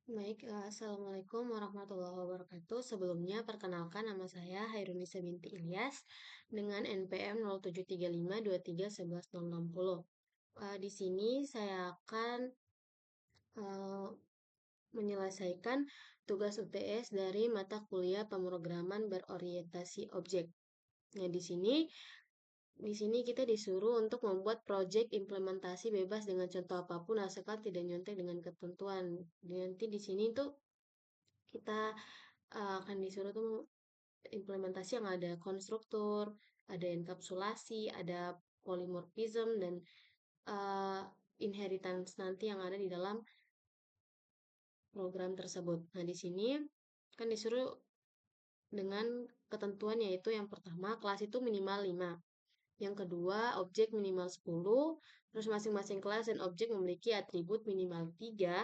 Assalamualaikum warahmatullahi wabarakatuh. Sebelumnya, perkenalkan nama saya Hairunisa binti Ilyas dengan NPM 0735231160. Di sini saya akan eh, menyelesaikan tugas UTS dari mata kuliah pemrograman berorientasi objek. Nah, di sini kita disuruh untuk membuat proyek implementasi bebas dengan contoh apapun asalkan tidak nyontek dengan ketentuan. Nanti di sini tuh kita akan disuruh tuh implementasi yang ada konstruktur, ada enkapsulasi, ada polymorphism, dan uh, inheritance nanti yang ada di dalam program tersebut. Nah, di sini kan disuruh dengan ketentuan yaitu yang pertama, kelas itu minimal 5. Yang kedua, objek minimal 10. Terus masing-masing kelas dan objek memiliki atribut minimal 3.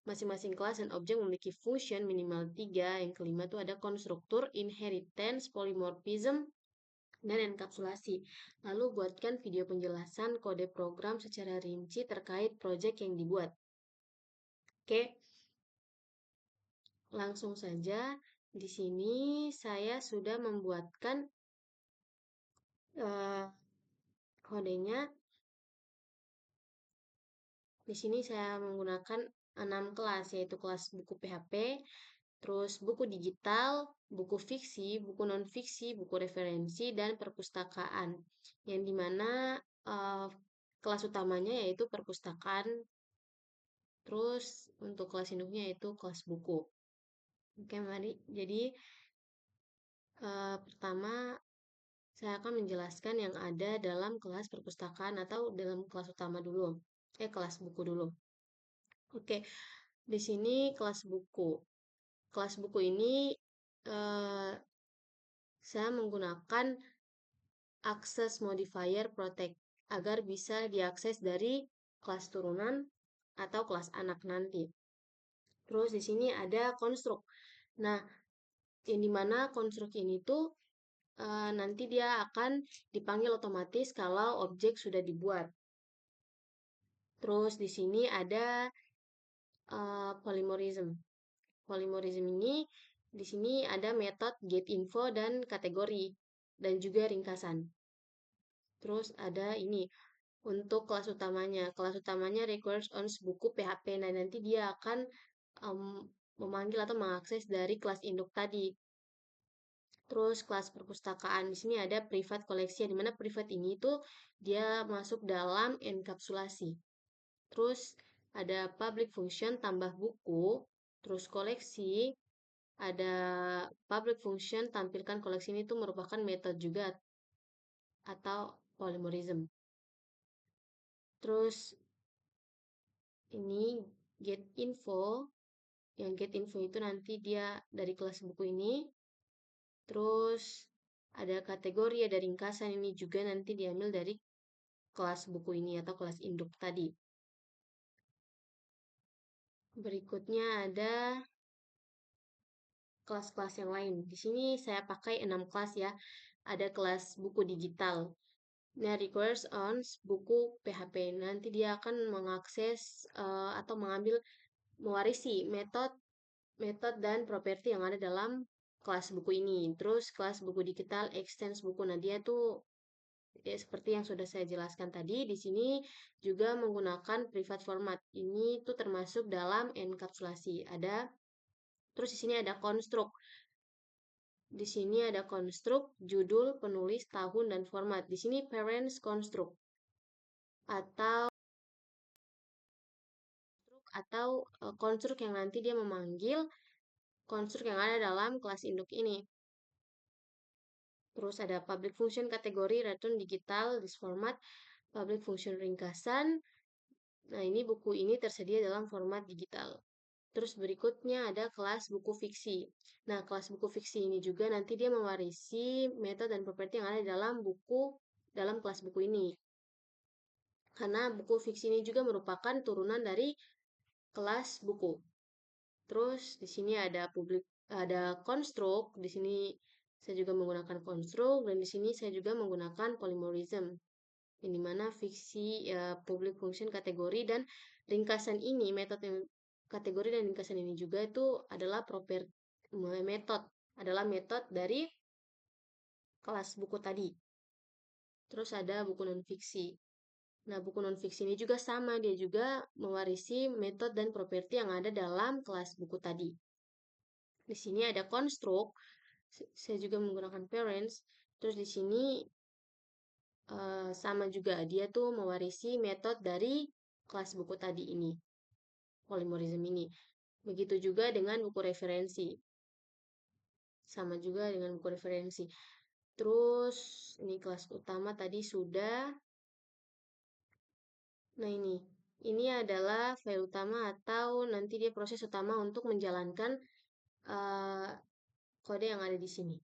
Masing-masing kelas dan objek memiliki function minimal 3. Yang kelima itu ada konstruktur, inheritance, polymorphism, dan enkapsulasi. Lalu buatkan video penjelasan kode program secara rinci terkait proyek yang dibuat. Oke, langsung saja. Di sini saya sudah membuatkan kodenya. Di sini saya menggunakan 6 kelas, yaitu kelas buku PHP, terus buku digital, buku fiksi, buku non-fiksi, buku referensi, dan perpustakaan. Yang dimana kelas utamanya yaitu perpustakaan, terus untuk kelas induknya yaitu kelas buku. Oke, mari. Jadi pertama saya akan menjelaskan yang ada dalam kelas perpustakaan atau dalam kelas utama dulu. Kelas buku dulu. Oke, di sini kelas buku. Kelas buku ini saya menggunakan akses modifier protect agar bisa diakses dari kelas turunan atau kelas anak nanti. Terus di sini ada konstruk. Nah, yang dimana konstruk ini tuh nanti dia akan dipanggil otomatis kalau objek sudah dibuat. Terus di sini ada polymorphism. Polymorphism ini di sini ada metode getInfo dan kategori dan juga ringkasan. Terus ada ini untuk kelas utamanya. Kelas utamanya requires on buku PHP. Nah, nanti dia akan memanggil atau mengakses dari kelas induk tadi. Terus kelas perpustakaan. Di sini ada private koleksi, di mana private ini tuh dia masuk dalam enkapsulasi. Terus ada public function tambah buku, terus koleksi, ada public function tampilkan koleksi ini tuh merupakan metode juga atau polymorphism. Terus ini get info, yang get info itu nanti dia dari kelas buku ini. Terus ada kategori, ada ringkasan, ini juga nanti diambil dari kelas buku ini atau kelas induk tadi. Berikutnya ada kelas-kelas yang lain. Di sini saya pakai 6 kelas ya. Ada kelas buku digital. Nah, requires on buku PHP. Nanti dia akan mengakses atau mewarisi metode dan properti yang ada dalam kelas buku ini. Terus kelas buku digital, extends buku. Nah, dia tuh ya, seperti yang sudah saya jelaskan tadi, di sini juga menggunakan private format. Ini tuh termasuk dalam enkapsulasi. Terus di sini ada konstruk. Di sini ada konstruk, judul, penulis, tahun, dan format. Di sini parents konstruk atau konstruk yang nanti dia memanggil konstruk yang ada dalam kelas induk ini. Terus ada public function kategori, return digital, this format, public function ringkasan. Nah, ini buku ini tersedia dalam format digital. Terus berikutnya ada kelas buku fiksi. Nah, kelas buku fiksi ini juga nanti dia mewarisi metode dan properti yang ada dalam kelas buku ini. Karena buku fiksi ini juga merupakan turunan dari kelas buku. Terus di sini ada konstruk, di sini saya juga menggunakan konstruk, dan di sini saya juga menggunakan polymorphism. Yang dimana fiksi, public function kategori, dan ringkasan ini, metode kategori dan ringkasan ini juga itu adalah metode dari kelas buku tadi. Terus ada buku non-fiksi. Nah, buku non-fiksi ini juga sama, dia juga mewarisi metode dan properti yang ada dalam kelas buku tadi. Di sini ada construct, saya juga menggunakan parents. Terus di sini sama juga, dia tuh mewarisi metode dari kelas buku tadi ini, polimorism ini. Begitu juga dengan buku referensi. Sama juga dengan buku referensi. Terus ini kelas utama tadi sudah. Nah, ini adalah file utama atau nanti dia proses utama untuk menjalankan kode yang ada di sini.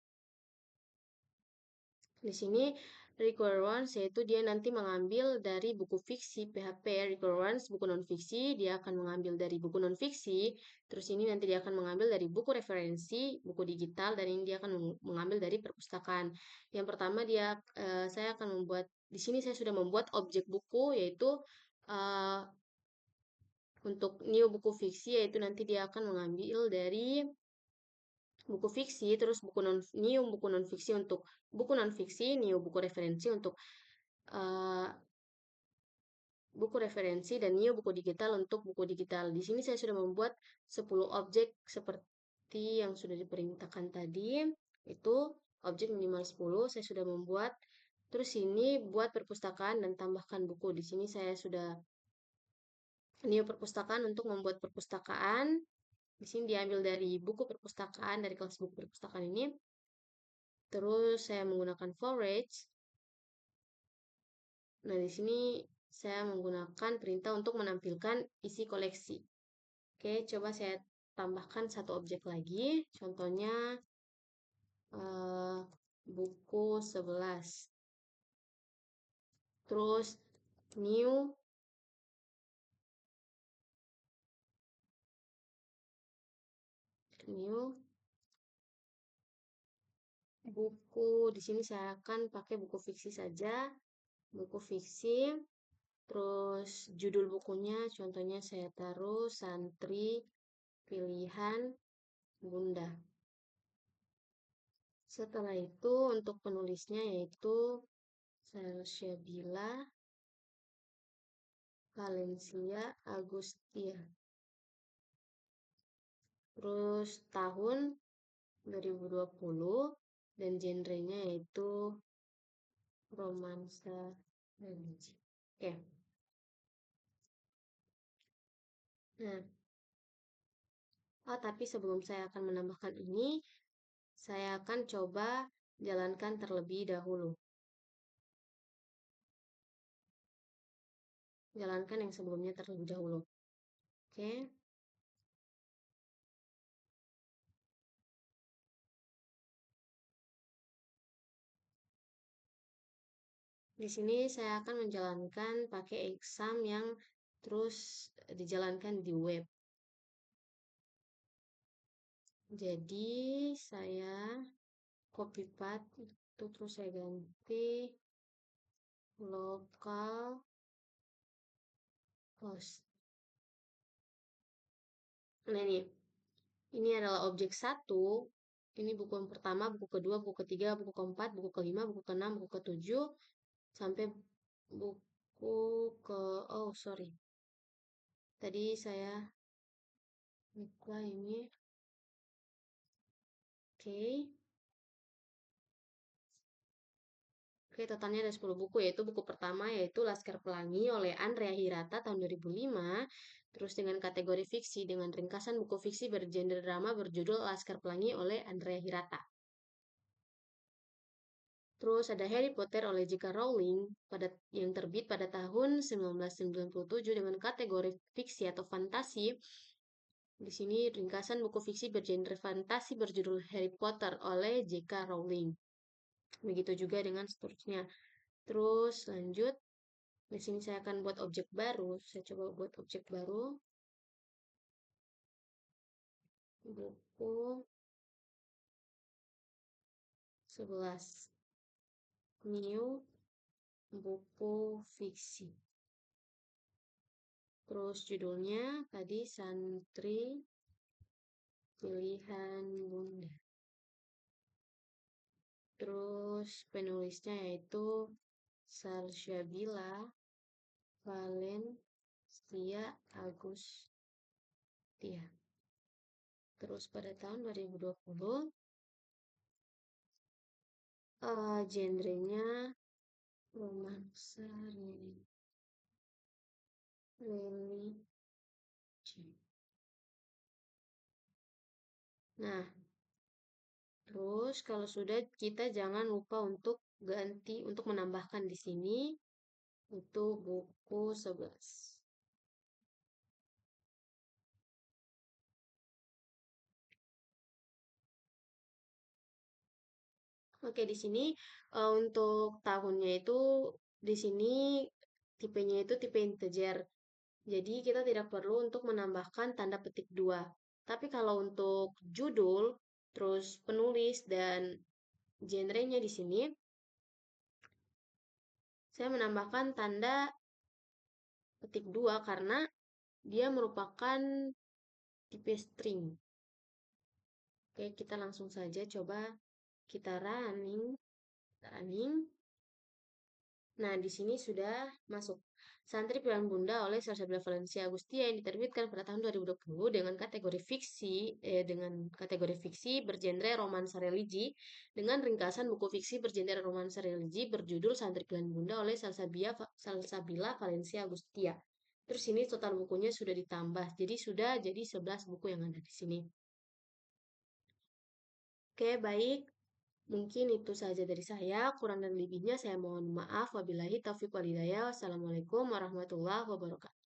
Di sini require once, yaitu dia nanti mengambil dari buku fiksi PHP. Require once buku non-fiksi, dia akan mengambil dari buku non-fiksi. Terus ini nanti dia akan mengambil dari buku referensi, buku digital, dan ini dia akan mengambil dari perpustakaan. Yang pertama saya akan membuat, di sini saya sudah membuat objek buku, yaitu untuk new buku fiksi, yaitu nanti dia akan mengambil dari buku fiksi, terus new buku non fiksi untuk buku non fiksi, new buku referensi untuk buku referensi, dan new buku digital untuk buku digital. Di sini saya sudah membuat 10 objek seperti yang sudah diperintahkan tadi. Itu objek minimal 10 saya sudah membuat. Terus ini buat perpustakaan dan tambahkan buku. Di sini saya sudah new perpustakaan untuk membuat perpustakaan. Di sini diambil dari buku perpustakaan, dari kelas buku perpustakaan ini. Terus saya menggunakan forage. Nah, di sini saya menggunakan perintah untuk menampilkan isi koleksi. Oke, coba saya tambahkan satu objek lagi. Contohnya buku 11. Terus new buku. Di sini saya akan pakai buku fiksi saja. Buku fiksi. Terus judul bukunya contohnya saya taruh Santri Pilihan Bunda. Setelah itu untuk penulisnya yaitu Salsabila Valencia Agustia. Terus tahun 2020 dan genrenya yaitu romansa religi. Oke. Nah, tapi sebelum saya akan menambahkan ini, saya akan coba jalankan terlebih dahulu. Jalankan yang sebelumnya terlebih dahulu. Oke. Di sini saya akan menjalankan pakai exam yang terus dijalankan di web. Jadi saya copy path itu terus saya ganti local host. Nah, ini adalah objek 1. Ini buku yang pertama, buku kedua, buku ketiga, buku keempat, buku kelima, buku keenam, buku ketujuh, sampai buku sorry. Tadi saya lupa ini. Oke, totalnya ada 10 buku, yaitu buku pertama yaitu Laskar Pelangi oleh Andrea Hirata tahun 2005. Terus dengan kategori fiksi, dengan ringkasan buku fiksi bergenre drama berjudul Laskar Pelangi oleh Andrea Hirata. Terus ada Harry Potter oleh J.K. Rowling yang terbit pada tahun 1997 dengan kategori fiksi atau fantasi. Di sini ringkasan buku fiksi bergenre fantasi berjudul Harry Potter oleh J.K. Rowling. Begitu juga dengan seterusnya. Terus lanjut. Di sini saya akan buat objek baru. Saya coba buat objek baru. Buku 11. New buku fiksi. Terus judulnya tadi Santri Pilihan Bunda. Terus penulisnya yaitu Salsabila Valencia Agustia. Terus pada tahun 2020 genrenya romansa religi. Nah, terus kalau sudah kita jangan lupa untuk ganti untuk menambahkan di sini untuk buku 11. Oke, di sini untuk tahunnya itu di sini tipenya itu tipe integer. Jadi kita tidak perlu untuk menambahkan tanda petik 2. Tapi kalau untuk judul, terus penulis dan genrenya di sini saya menambahkan tanda petik 2 karena dia merupakan tipe string. Oke, kita langsung saja coba kita running. Nah, di sini sudah masuk. Santri Pilihan Bunda oleh Salsabila Valencia Agustia yang diterbitkan pada tahun 2020 dengan kategori fiksi bergenre romansa religi dengan ringkasan buku fiksi bergenre romansa religi berjudul Santri Pilihan Bunda oleh Salsabila Valencia Agustia. Terus ini total bukunya sudah ditambah. Jadi sudah jadi 11 buku yang ada di sini. Oke, baik. Mungkin itu saja dari saya. Kurang dan lebihnya saya mohon maaf. Wabillahi taufiq walhidayah. Wassalamualaikum warahmatullahi wabarakatuh.